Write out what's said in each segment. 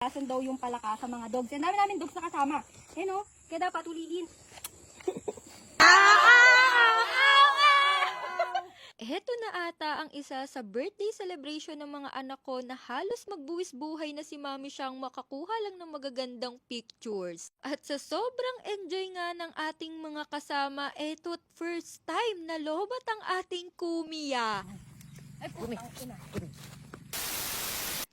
Lason daw yung palaka sa mga dogs. Ang dami namin dogs na kasama. Ayan o, kaya dapat ulihin. Heto na ata ang isa sa birthday celebration ng mga anak ko na halos magbuwis buhay na si mami siyang makakuha lang ng magagandang pictures. At sa sobrang enjoy nga ng ating mga kasama, eto't first time na lobat ang ating kumiya. Ay, putang ina.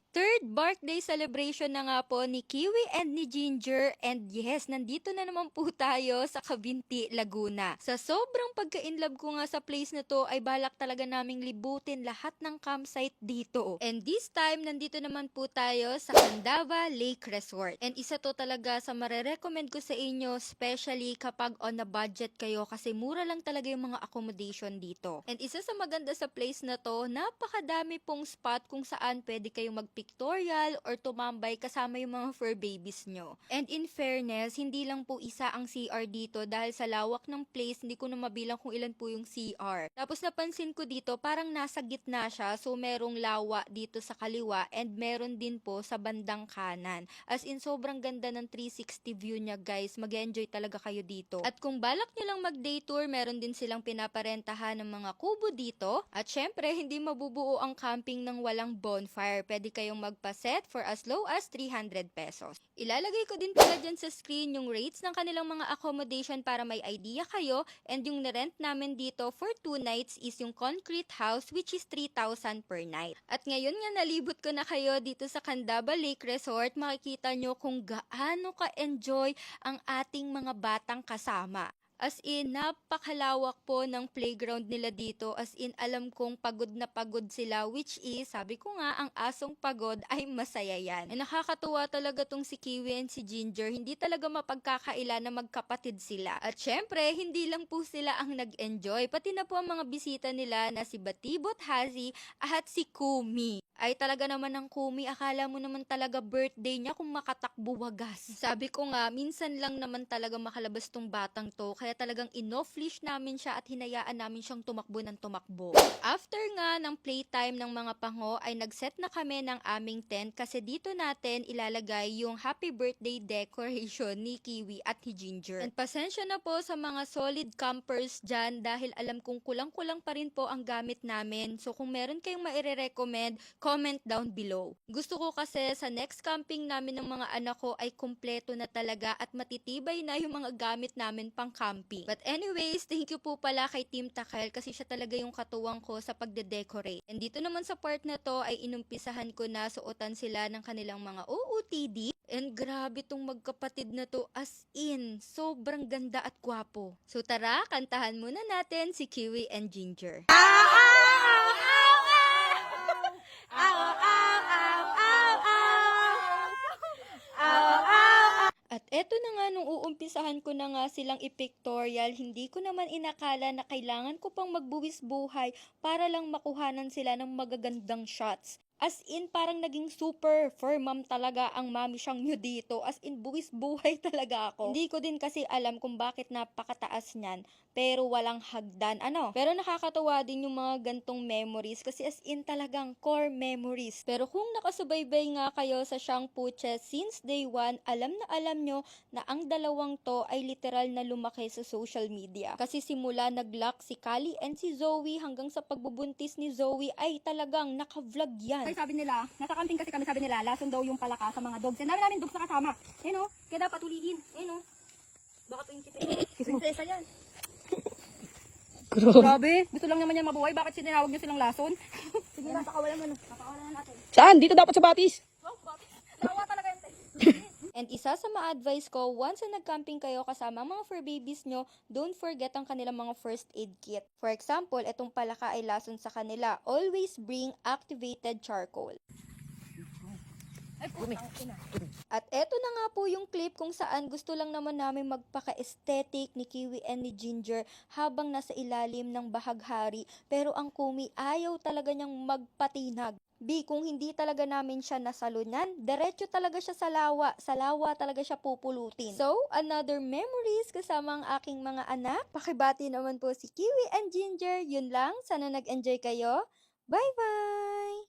Third birthday celebration na nga po ni Kiwi and ni Ginger, and yes, nandito na naman po tayo sa Cabinti, Laguna. Sa sobrang pagka-inlove ko nga sa place na to ay balak talaga naming libutin lahat ng campsite dito. And this time, nandito naman po tayo sa Candaba Lake Resort. And isa to talaga sa marerecommend ko sa inyo, especially kapag on a budget kayo kasi mura lang talaga yung mga accommodation dito. And isa sa maganda sa place na to, napakadami pong spot kung saan pwede kayong mag-pictorial or tumambay kasama yung mga fur babies nyo. And in fairness, hindi lang po isa ang CR dito dahil sa lawak ng place, hindi ko na mabilang kung ilan po yung CR. Tapos napansin ko dito, parang nasa gitna siya, so merong lawa dito sa kaliwa and meron din po sa bandang kanan. As in, sobrang ganda ng 360 view niya guys, mag-enjoy talaga kayo dito. At kung balak nyo lang mag-day tour, meron din silang pinaparentahan ng mga kubo dito. At syempre, hindi mabubuo ang camping ng walang bonfire. Pwede kayong magpa-set for as low as 300 pesos. Ilalagay ko din pala dyan sa screen yung rates ng kanilang mga accommodation para may idea kayo, and yung rent namin dito for 2 nights is yung concrete house which is 3,000 per night. At ngayon nga nalibot ko na kayo dito sa Candaba Lake Resort, makikita nyo kung gaano ka-enjoy ang ating mga batang kasama. As in, napakalawak po ng playground nila dito. As in, alam kong pagod na pagod sila, which is, sabi ko nga, ang asong pagod ay masaya yan. E nakakatuwa talaga tong si Kiwi and si Ginger. Hindi talaga mapagkakaila na magkapatid sila. At syempre, hindi lang po sila ang nag-enjoy. Pati na po ang mga bisita nila na si Batibot Hazi at si Kumi. Ay talaga naman ng Kumi, akala mo naman talaga birthday niya kung makatakbo wagas. Sabi ko nga, minsan lang naman talaga makalabas tong batang to, kaya talagang inoff-leash namin siya at hinayaan namin siyang tumakbo ng tumakbo. After nga ng playtime ng mga pango, ay nagset na kami ng aming tent kasi dito natin ilalagay yung happy birthday decoration ni Kiwi at ni Ginger. And pasensya na po sa mga solid campers dyan dahil alam kong kulang-kulang pa rin po ang gamit namin. So kung meron kayong maire-recommend, comment down below. Gusto ko kasi sa next camping namin ng mga anak ko ay kumpleto na talaga at matitibay na yung mga gamit namin pang camping. But anyways, thank you po pala kay Team Takel kasi siya talaga yung katuwang ko sa pagde-decorate. And dito naman sa part na to ay inumpisahan ko na suotan sila ng kanilang mga OOTD. And grabe tong magkapatid na to, as in, sobrang ganda at gwapo. So tara, kantahan muna natin si Kiwi and Ginger. At eto na nga, nung uumpisahan ko na nga silang i-pictorial, hindi ko naman inakala na kailangan ko pang magbuwis buhay para lang makuhanan sila ng magagandang shots. As in, parang naging super fur mom talaga ang mami siyang nyo dito. As in, buwis buhay talaga ako. Hindi ko din kasi alam kung bakit napakataas niyan, pero walang hagdan. Pero nakakatawa din yung mga gantong memories kasi as in talagang core memories. Pero kung nakasubaybay nga kayo sa Siyang Puche since day 1, alam na alam nyo na ang dalawang to ay literal na lumaki sa social media. Kasi simula nag-lock si Kali and si Zoe hanggang sa pagbubuntis ni Zoe ay talagang naka-vlog yan. Ay, sabi nila, nasa camping kasi kami, sabi nila, lason daw yung palaka sa mga dogs. Ang dami namin dogs na kasama. Ayan o, kaya dapat ulihin. Ayan o. Baka to yung prinsesa yan. Grabe, gusto lang naman yan mabuhay. Bakit sinawag nyo silang lason? Sige lang, pakawalan mo na. Pakawalan na natin. Saan? Dito dapat sa Batis. Wow, bakit? Lawa talaga yan. And isa sa ma-advise ko, once na nag-camping kayo kasama mga fur babies nyo, don't forget ang kanilang mga first aid kit. For example, itong palaka ay lason sa kanila. Always bring activated charcoal. Ay, putang ina. At eto na nga po yung clip kung saan gusto lang naman namin magpaka-aesthetic ni Kiwi and ni Ginger habang nasa ilalim ng bahaghari. Pero ang Kumi ayaw talaga niyang magpatinag. Kung hindi talaga namin siya nasalunan, diretso talaga siya sa lawa. Sa lawa talaga siya pupulutin. So, another memories kasama ang aking mga anak. Pakibati naman po si Kiwi and Ginger. Yun lang. Sana nag-enjoy kayo. Bye-bye!